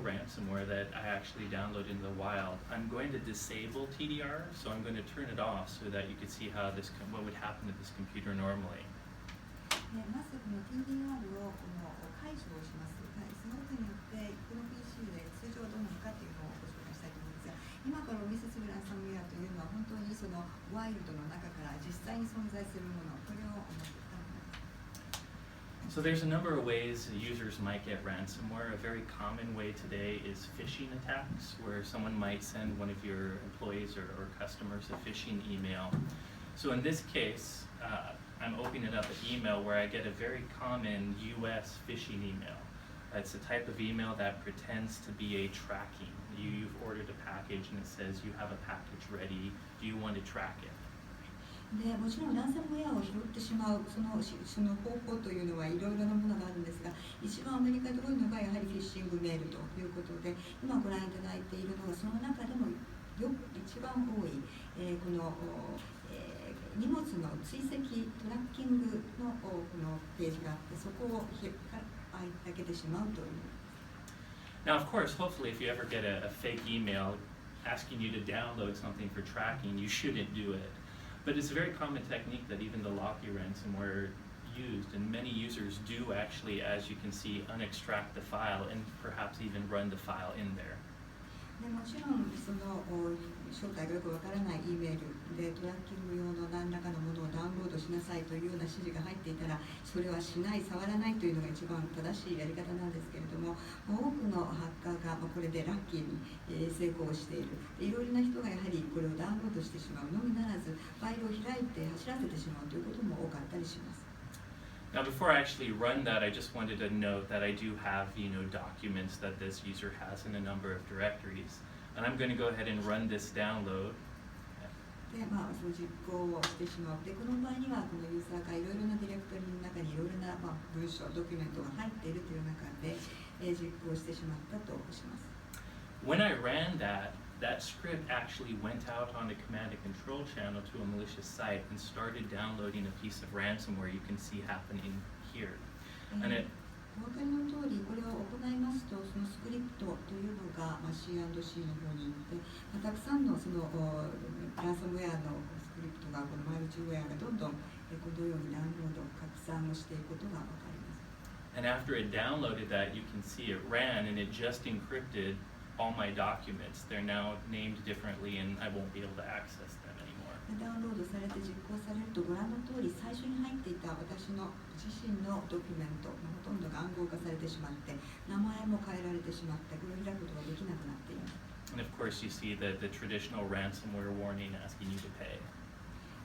ransomware that I actually downloaded in the wild. I'm going to disable TDR, so I'm going to turn it off so that you can see how what would happen to this computer normally. まずこの TDR を解除をします。そのことによってこの PC で通常どうなのかというのをご紹介したいと思うんですが、今からお見せするランサムウェアというのは本当にそのワイルドの中から実際に存在するもの、これを持っていたものです。So there's a number of ways users might get ransomware. A very common way today is phishing attacks, where someone might send one of your employees or customers a phishing email. So in this case, I'm opening up an email where I get a very common US phishing email. It's a type of email that pretends to be a tracking. You've ordered a package and it says you have a package ready. Do you want to track it? でもちろんランサムウェアを拾ってしまうその方法というのはいろいろなものがあるんですが、一番アメリカで多いのがやはりフィッシングメールということで、今ご覧いただいているのがその中でも一番多い、この、荷物の追跡トラッキングのこのページがあって、そこを開けてしまうという。Now, of course, hopefully, if you ever get a fake email asking you to download something for tracking, you shouldn't do it. But it's a very common technique that even the Locky ransomware used, and many users do actually, as you can see, unextract the file and perhaps even run the file in there. でもちろんその正体がよくわからない E メールでトラッキング用の何らかのものをダウンロードしなさいというような指示が入っていたら、それはしない、触らないというのが一番正しいやり方なんですけれども、多くのハッカーがこれでラッキーに成功している。いろいろな人がやはりこれをダウンロードしてしまうのみならず、ファイルを開いて走らせてしまうということも多かったりします。Now, before I actually run that, I just wanted to note that I do have, documents that this user has in a number of directories. And I'm going to go ahead and run this download. で、その実行をしてしまう。で、この場合にはこのユーザーがいろいろなディレクトリの中にいろいろな、文章、ドキュメントが入っているという中で、実行してしまったとします。When I ran that script actually went out on a command and control channel to a malicious site and started downloading a piece of ransomware you can see happening here. And it お分かりの通り、これを行いますと、そのスクリプトというのが、C&C の方に行って、たくさんのそのランサムウェアのスクリプトが、このマルチウェアがどんどんこのようにダウンロード、拡散をしていくことが分かります。And after it downloaded that, you can see it ran and it just encrypted all my documents. They're now named differently and I won't be able to access them anymore. ダウンロードされて実行されるとご覧の通り、最初に入っていた私の自身のドキュメントのほとんどが暗号化されてしまって、名前も変えられてしまって、これを開くことができなくなっています。And of course, you see the traditional ransomware warning asking you to pay.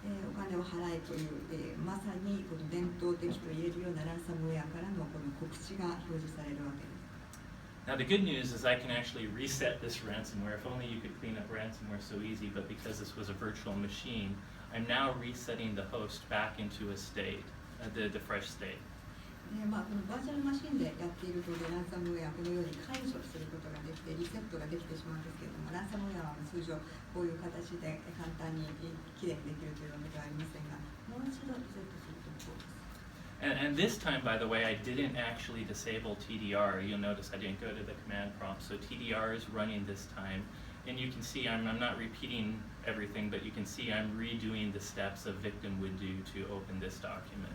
お金を払えという、まさにこの伝統的と言えるようなランサムウェアからのこの告知が表示されるわけです。Now the good news is I can actually reset this ransomware. If only you could clean up ransomware so easy, but because this was a virtual machine, I'm now resetting the host back into a state, the fresh state. このバーチャルマシンでやっているので、ランサムウェアこのように解除することができて、リセットができてしまうんですけれども、ランサムウェアは通常こういう形で簡単にきれいにできるというわけではありませんが、もう一度リセットするとこうです。And this time, by the way, I didn't actually disable TDR. You'll notice I didn't go to the command prompt. So TDR is running this time. And you can see I'm not repeating everything, but you can see I'm redoing the steps a victim would do to open this document.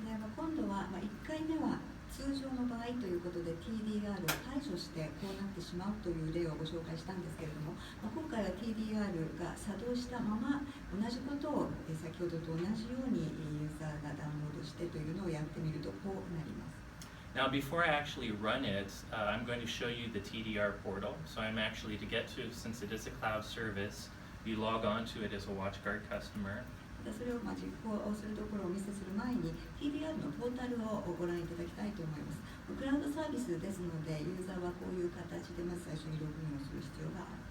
で今度は、1回目は通常の場合ということで TDR を解除してこうなってしまうという例をご紹介したんですけれども、今回は TDR が作動したまま同じことを先ほどと同じようにユーザーがダウンロードしてというのをやってみるとこうなります。Now, before I actually run it, I'm going to show you the Tdr Portal. So I'm actually, to get to, since it is a cloud service, you log on to it as a WatchGuard customer. それを実行するところをお見せする前に TDR のポータルをご覧いただきたいと思います。クラウドサービスですので、ユーザーはこういう形でまず最初にログインをする必要がある。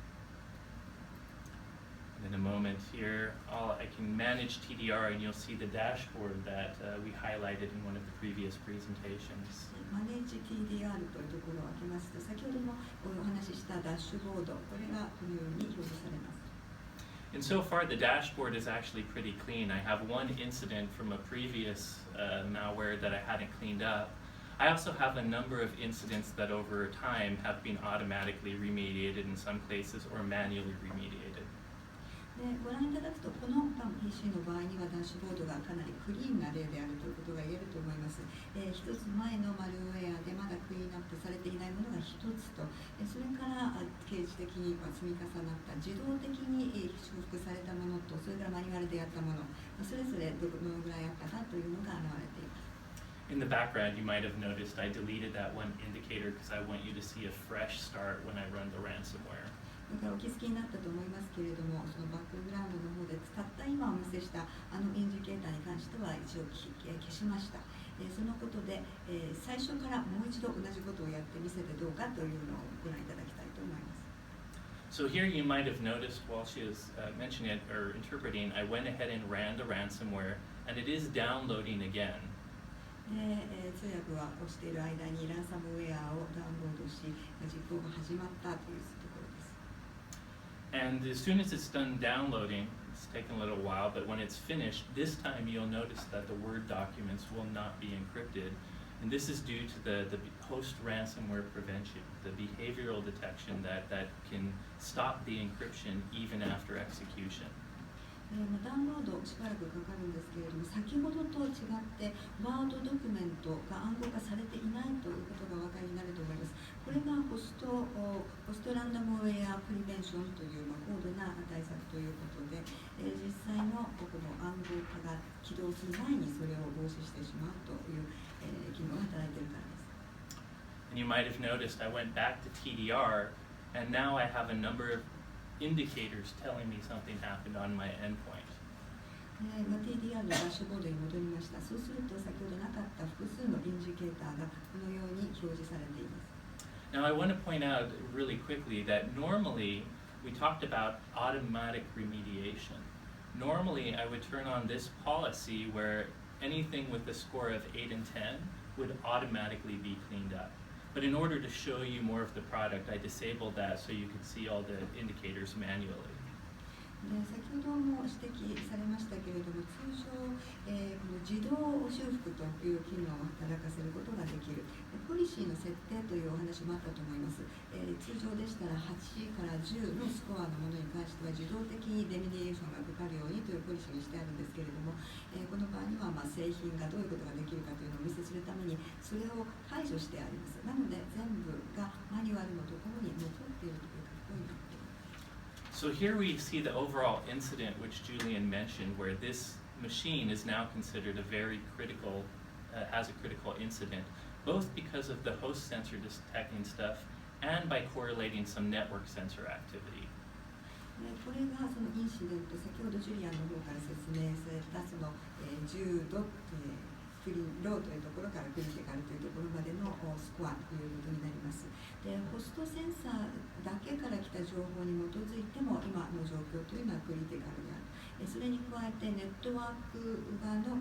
In a moment here, I can manage TDR and you'll see the dashboard that we highlighted in one of the previous presentations. マネージ TDR というところを開けますと、先ほどもお話ししたダッシュボード、これがこのように表示されます。And so far, the dashboard is actually pretty clean. I have one incident from a previous malware that I hadn't cleaned up. I also have a number of incidents that over time have been automatically remediated in some cases or manually remediated. でご覧いただくと、この PC の場合にはダッシュボードがかなりクリーンな例であるということが言えると思います。一つ前のマルウェアでまだクリーンアップされていないものが一つと、それから刑事的に積み重なった自動的に修復されたものと、それからマニュアルでやったもの、それぞれどのぐらいあったかというのが現れています。In the background, you might have noticed I deleted that one indicator because I want you to see a fresh start when I run the ransomware. だからお気づきになったと思いますけれども、そのバックグラウンドの方でたった今お見せしたインジケーターに関しては一応消しました。そのことで、最初からもう一度同じことをやってみせてどうかというのをご覧いただきたいと思います。So here you might have noticed while she was mentioning it or interpreting, I went ahead and ran the ransomware, and it is downloading again. で通訳は押している間にランサムウェアをダウンロードし、実行が始まったというところです。And as soon as it's done downloading, it's taken a little while, but when it's finished, this time you'll notice that the Word documents will not be encrypted. And this is due to the post-ransomware prevention, the behavioral detection that can stop the encryption even after execution. ダウンロードしばらくかかるんですけれども、先ほどと違ってワードドキュメントが暗号化されていないということがお分かりになると思います。これがポストランダムウェアプリベンションという高度な対策ということで、実際のこの暗号化が起動する前にそれを防止してしまうという機能が働いているからです。And you might have noticed I went back to TDR, and now I have a number of indicators telling me something happened on my endpoint. TDR のダッシュボードに戻りました。そうすると先ほどなかった複数のインジケーターがこのように表示されています。Now I want to point out really quickly that normally we talked about automatic remediation. Normally I would turn on this policy where anything with a score of 8 and 10 would automatically be cleaned up. But in order to show you more of the product, I disabled that so you could see all the indicators manually. 先ほども指摘されましたけれども、通常、この自動修復という機能を働かせることができる。ポリシーの設定というお話もあったと思います。通常でしたら8から10のスコアのものに関しては自動的にレミディエーションがかかるようにというポリシーにしてあるんですけれども、この場合には製品がどういうことができるかというのをお見せするためにそれを解除してあります。なので全部がマニュアルのところに残っているということになっています。So here we see the overall incident which Julian mentioned, where this machine is now considered a very critical, has a critical incident, both because of the host sensor detecting stuff and by correlating some network sensor activity. これがそのインシデント、先ほどジュリアンの方から説明されたその重度、クリローというところからクリティカルというところまでのスコアということになります。で、ホストセンサーだけから来た情報に基づいても今の状況というのはクリティカルである。それに加えてネットワーク側の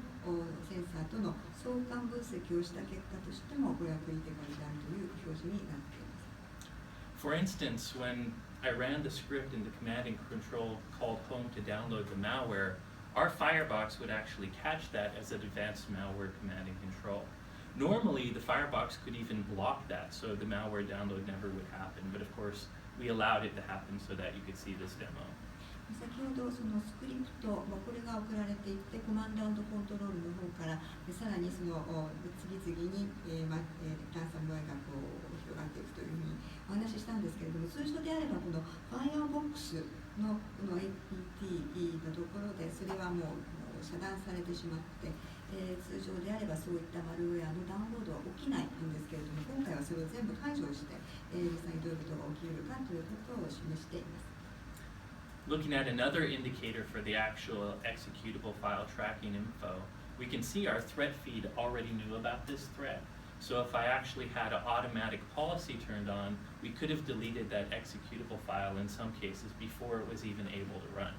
センサーとの相関分析をした結果としてもこれはクリティカルであるという表示になっています。For instance, when I ran the script in the command and control called home to download the malware, our Firebox would actually catch that as an advanced malware command and control. Normally, the Firebox could even block that, so the malware download never would happen. But of course, we allowed it to happen so that you could see this demo. 先ほどそのスクリプト、これが送られていってコマンド&コントロールの方からさらにその次々に、ランサムウェアがこう広がっていくというふうにお話ししたんですけれども、通常であればこの Firebox のこの APT のところでそれはもう遮断されてしまって、通常であればそういったマルウェアのダウンロードは起きないんですけれども、今回はそれを全部解除して、実際にどういうことが起きるかということを示しています。Looking at another indicator for the actual executable file tracking info, we can see our threat feed already knew about this threat. So if I actually had an automatic policy turned on, we could have deleted that executable file in some cases before it was even able to run.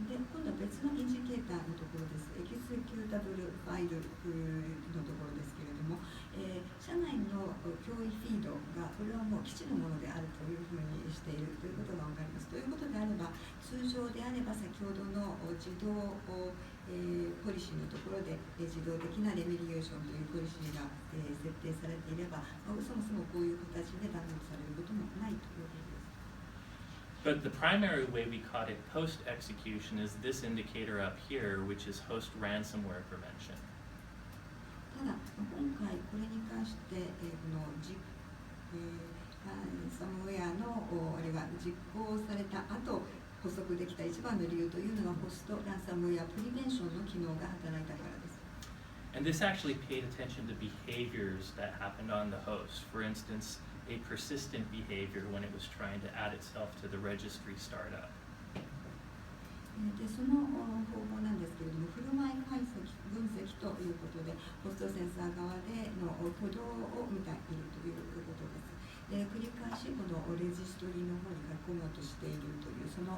で、今度は別のインジケーターのところです。エキセキュータブルファイルのところですけれども、社内の脅威フィードがこれはもう基地のものであるというふうにしているということが分かります。ということであれば、通常であれば先ほどの自動ポリシーのところで自動的なレメディエーションというポリシーが設定されていれば、そもそもこういう形でダウンロードされることもないということです。But the primary way we caught it post-execution is this indicator up here, which is host ransomware prevention. ただ、今回これに関して、このランサムウェアのあれが実行された後、補足できた一番の理由というのがホストランサムウェアプリベンションの機能が働いたからです。And this actually paid attention to behaviors that happened on the host. For instance, a persistent behavior when it was trying to add itself to the registry startup. で、その方法なんですけれども、振る舞い解析分析ということで、ホストセンサー側での挙動を見ているということです。で、繰り返しこのレジストリーの方に書き込もうとしているというその、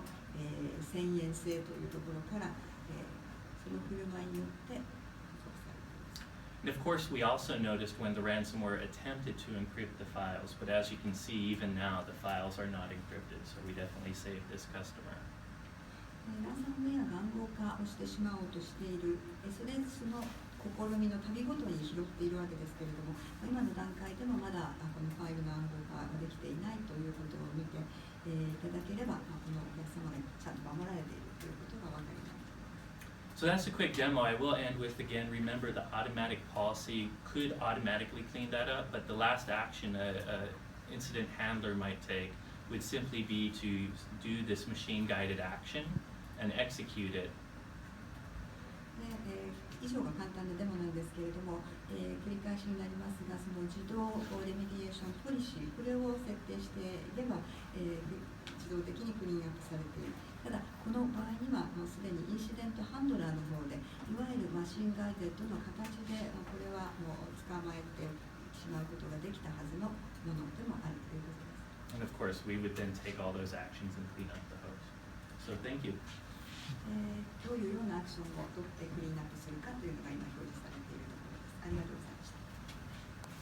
遷延性というところから、その振る舞いによって捕捉されています。And of course, we also noticed when the ransomware attempted to encrypt the files, but as you can see, even now, the files are not encrypted, so we definitely saved this customer. ランサムウェアが暗号化をしてしまおうとしている、その試みの度ごとに拾っているわけですけれども、今の段階でもまだこのファイルの暗号化ができていないということを見ていただければ、このお客様がちゃんと守られているということが分かります。So that's a quick demo. I will end with, again, remember the automatic policy could automatically clean that up, but the last action an incident handler might take would simply be to do this machine-guided action and execute it. 以上が簡単なデモなんですけれども、繰り返しになりますが、その自動レメディエーションポリシー、これを設定していれば、自動的にクリーンアップされている。ただ、この場合にはもうすでにインシデントハンドラーの方で、いわゆるマシンガイデッドの形で、これはもう捕まえてしまうことができたはずのものでもあるということです。And of course, we would then take all those actions and clean up the host. So thank you. どういうようなアクションを取ってクリーンアップするかという